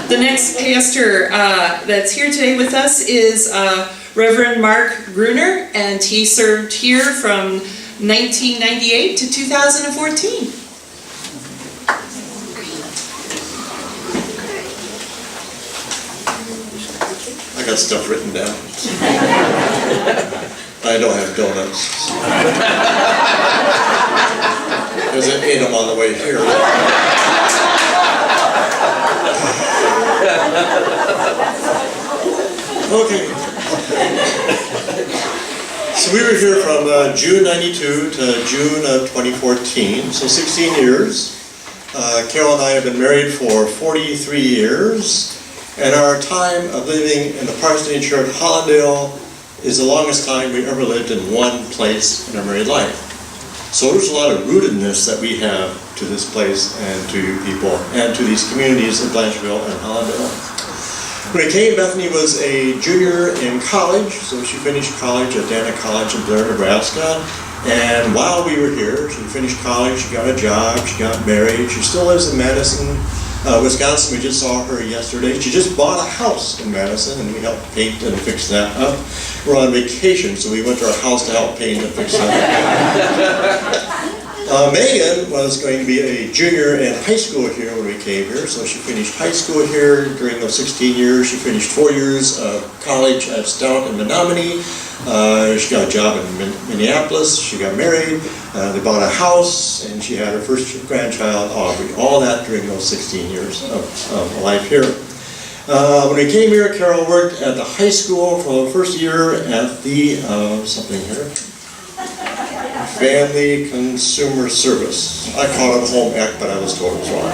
The next pastor that's here today with us is Reverend Mark Gruner, and he served here from 1998 to 2014. I got stuff written down. I don't have donuts. Because I ate them on the way here. Okay. So we were here from June 92 to June of 2014, so 16 years. Carol and I have been married for 43 years, and our time of living in the Parsonage Church, Hollandale, is the longest time we ever lived in one place in our married life. So there's a lot of rootedness that we have to this place and to you people and to these communities in Blanchardville and Hollandale. When I came, Bethany was a junior in college, so she finished college at Dana College in Blair, Nebraska. And while we were here, she finished college, she got a job, she got married. She still lives in Madison, Wisconsin. We just saw her yesterday. She just bought a house in Madison, and we helped paint and fix that up. We're on vacation, so we went to her house to help paint and fix that up. Megan was going to be a junior in high school here when we came here, so she finished high school here during those 16 years. She finished 4 years of college at Stout and Menominee. She got a job in Minneapolis. She got married. They bought a house, and she had her first grandchild, Aubrey. All that during those 16 years of life here. When we came here, Carol worked at the high school for the first year at the, Family Consumer Service. I called it home ec, but I was told it was wrong.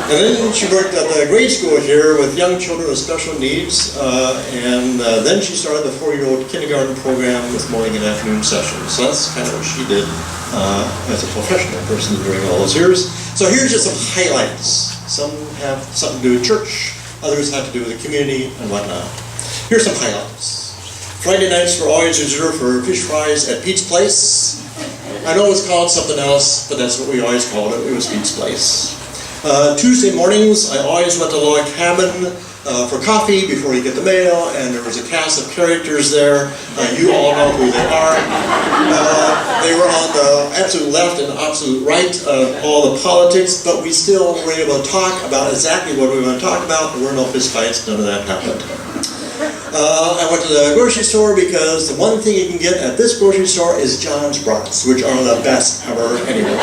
And then she worked at the grade school here with young children with special needs, and then she started the 4-year-old kindergarten program with morning and afternoon sessions. So that's kind of what she did as a professional person during all those years. So here's just some highlights. Some have something to do with church, others have to do with the community and whatnot. Here's some highlights. Friday nights were always reserved for fish fries at Pete's Place. I know it was called something else, but that's what we always called it. It was Pete's Place. Tuesday mornings, I always went to Log Cabin for coffee before you get the mail, and there was a cast of characters there. You all know who they are. They were on the absolute left and absolute right of all the politics, but we still were able to talk about exactly what we were going to talk about. There were no fist fights, none of that happened. I went to the grocery store because the one thing you can get at this grocery store is John's Brats, which are the best ever anywhere.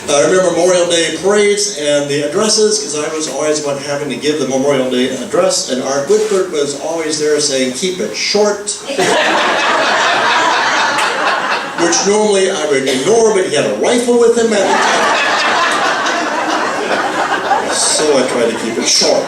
I remember Memorial Day parades and the addresses, because I was always one having to give the Memorial Day address, and Art Whitford was always there saying, keep it short. Which normally I would ignore, but he had a rifle with him at the time. So I tried to keep it short.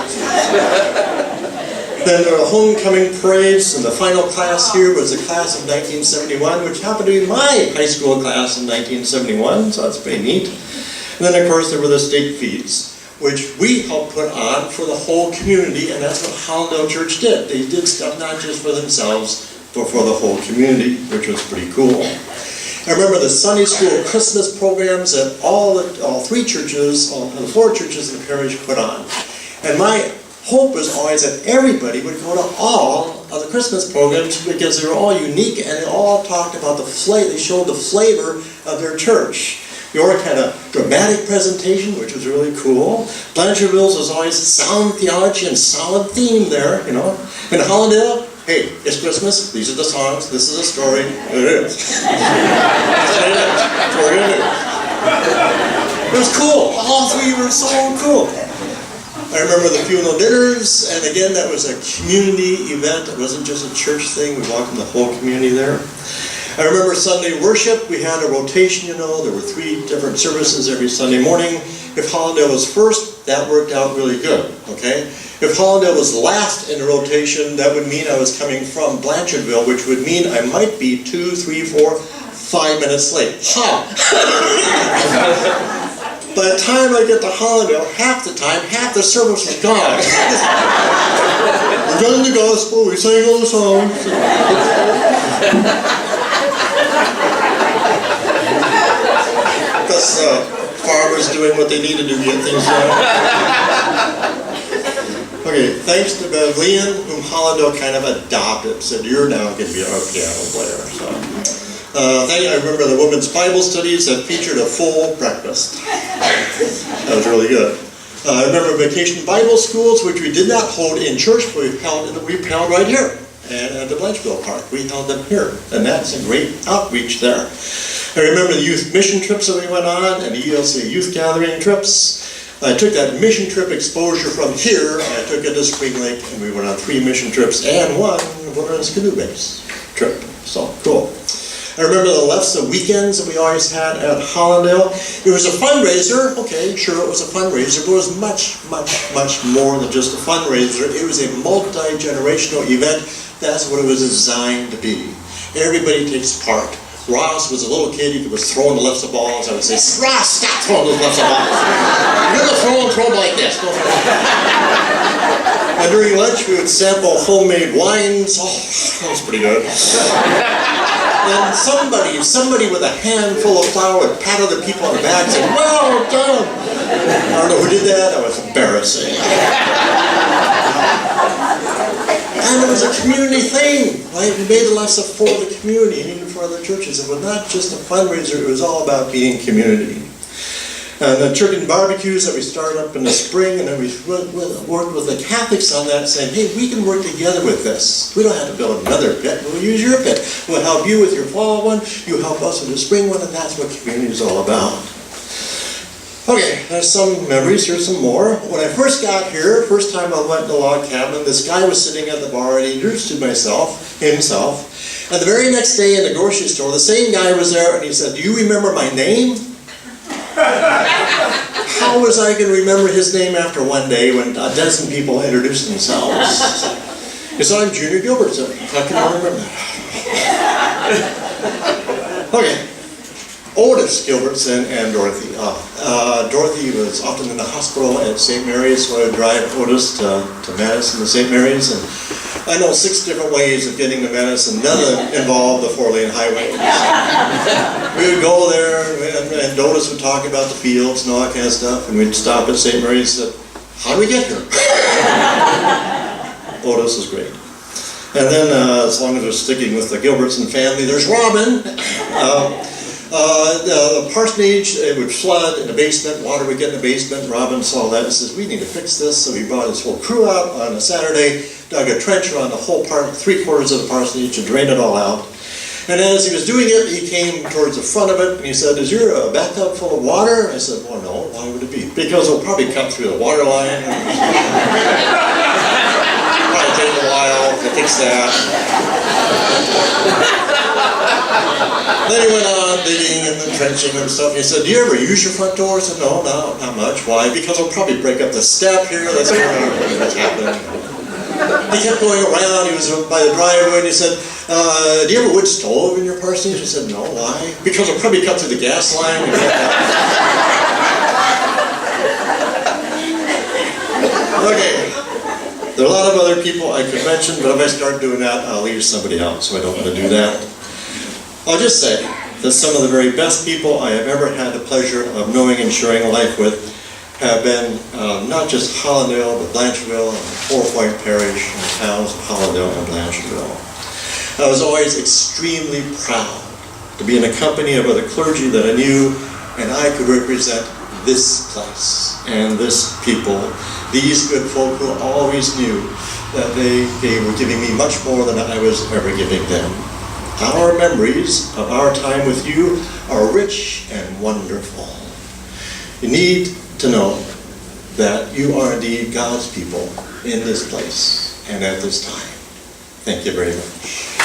Then there were homecoming parades, and the final class here was the class of 1971, which happened to be my high school class in 1971, so that's pretty neat. And then, of course, there were the state feasts, which we helped put on for the whole community, and that's what Hollandale Church did. They did stuff not just for themselves, but for the whole community, which was pretty cool. I remember the Sunday school Christmas programs that all 3 churches, the 4 churches in the parish put on. And my hope was always that everybody would go to all of the Christmas programs because they were all unique and they all talked about the flavor, they showed the flavor of their church. York had a dramatic presentation, which was really cool. Blanchardville's was always sound theology and solid theme there, you know. In Hollandale, hey, it's Christmas, these are the songs, this is the story, it is. That's what it is. That's what it is. It was cool. All 3 were so cool. I remember the funeral dinners, and again, that was a community event. It wasn't just a church thing. We welcomed the whole community there. I remember Sunday worship. We had a rotation, you know. There were 3 different services every Sunday morning. If Hollandale was first, that worked out really good, okay? If Hollandale was last in the rotation, that would mean I was coming from Blanchardville, which would mean I might be 2, 3, 4, 5 minutes late. Ha! By the time I get to Hollandale, half the service was gone. We're done the gospel, we sang all the songs. Because farmers doing what they need to do to get things done. Okay, thanks to Bev whom Hollindale kind of adopted, said, you're now going to be our piano player. So, I remember the women's Bible studies that featured a full breakfast. That was really good. I remember vacation Bible schools, which we did not hold in church, but we held right here at the Blancheville Park. We held them here, and that's a great outreach there. I remember the youth mission trips that we went on, and the ELC youth gathering trips. I took that mission trip exposure from here, and I took it to Spring Lake, and we went on 3 mission trips and one wilderness canoe base trip. So, cool. I remember the lefts of weekends that we always had at Hollindale. It was a fundraiser. Okay, sure, it was a fundraiser, but it was much, much, much more than just a fundraiser. It was a multi-generational event. That's what it was designed to be. Everybody takes part. Ross was a little kid, he was throwing the lefts of balls. I would say, Ross, stop throwing those lefts of balls. You're going to throw them like this. And during lunch, we would sample homemade wines. Oh, that was pretty good. And somebody with a handful of flour would pat other people on the back and say, well done. I don't know who did that. That was embarrassing. And it was a community thing, right? We made the lesson for the community and even for other churches. It was not just a fundraiser, it was all about being community. And the turkey barbecues that we started up in the spring, and then we worked with the Catholics on that, saying, hey, we can work together with this. We don't have to build another pit, we'll use your pit. We'll help you with your fall one, you help us with the spring one, and that's what community is all about. Okay, there's some memories, here's some more. When I first got here, first time I went to the log cabin, this guy was sitting at the bar and he introduced himself. And the very next day in the grocery store, the same guy was there and he said, do you remember my name? How was I going to remember his name after one day when a dozen people introduced themselves? He said, I'm Junior Gilbertson. How can I remember that? Okay. Otis Gilbertson and Dorothy. Dorothy was often in the hospital at St. Mary's, so I would drive Otis to Madison to St. Mary's, and I know 6 different ways of getting to Madison. None of them involved the 4-lane highway. We would go there, and Otis would talk about the fields and all that kind of stuff, and we'd stop at St. Mary's and say, how do we get here? Otis was great. And then, as long as we're sticking with the Gilbertson family, there's Robin. The parsonage, it would flood in the basement, water would get in the basement. Robin saw that and says, we need to fix this. So he brought his whole crew out on a Saturday, dug a trench around the whole 3/4 of the parsonage and drained it all out. And as he was doing it, he came towards the front of it and he said, is your bathtub full of water? I said, well, no, why would it be? Because it'll probably cut through the water line. Probably take a while to fix that. Then he went on digging and trenching and stuff. He said, do you ever use your front door? I said, no, not much. Why? Because it'll probably break up the step here. That's what's happening. He kept going around. He was by the driveway and he said, do you have a wood stove in your parsonage? I said, no. Why? Because it'll probably cut through the gas line. Okay. There are a lot of other people I could mention, but if I start doing that, I'll leave somebody out, so I don't want to do that. I'll just say that some of the very best people I have ever had the pleasure of knowing and sharing a life with have been not just Hollindale, but Blancheville and Four Point Parish and the towns of Hollindale and Blancheville. I was always extremely proud to be in a company of other clergy that I knew, and I could represent this place and this people, these good folk who always knew that they were giving me much more than I was ever giving them. Our memories of our time with you are rich and wonderful. You need to know that you are indeed God's people in this place and at this time. Thank you very much.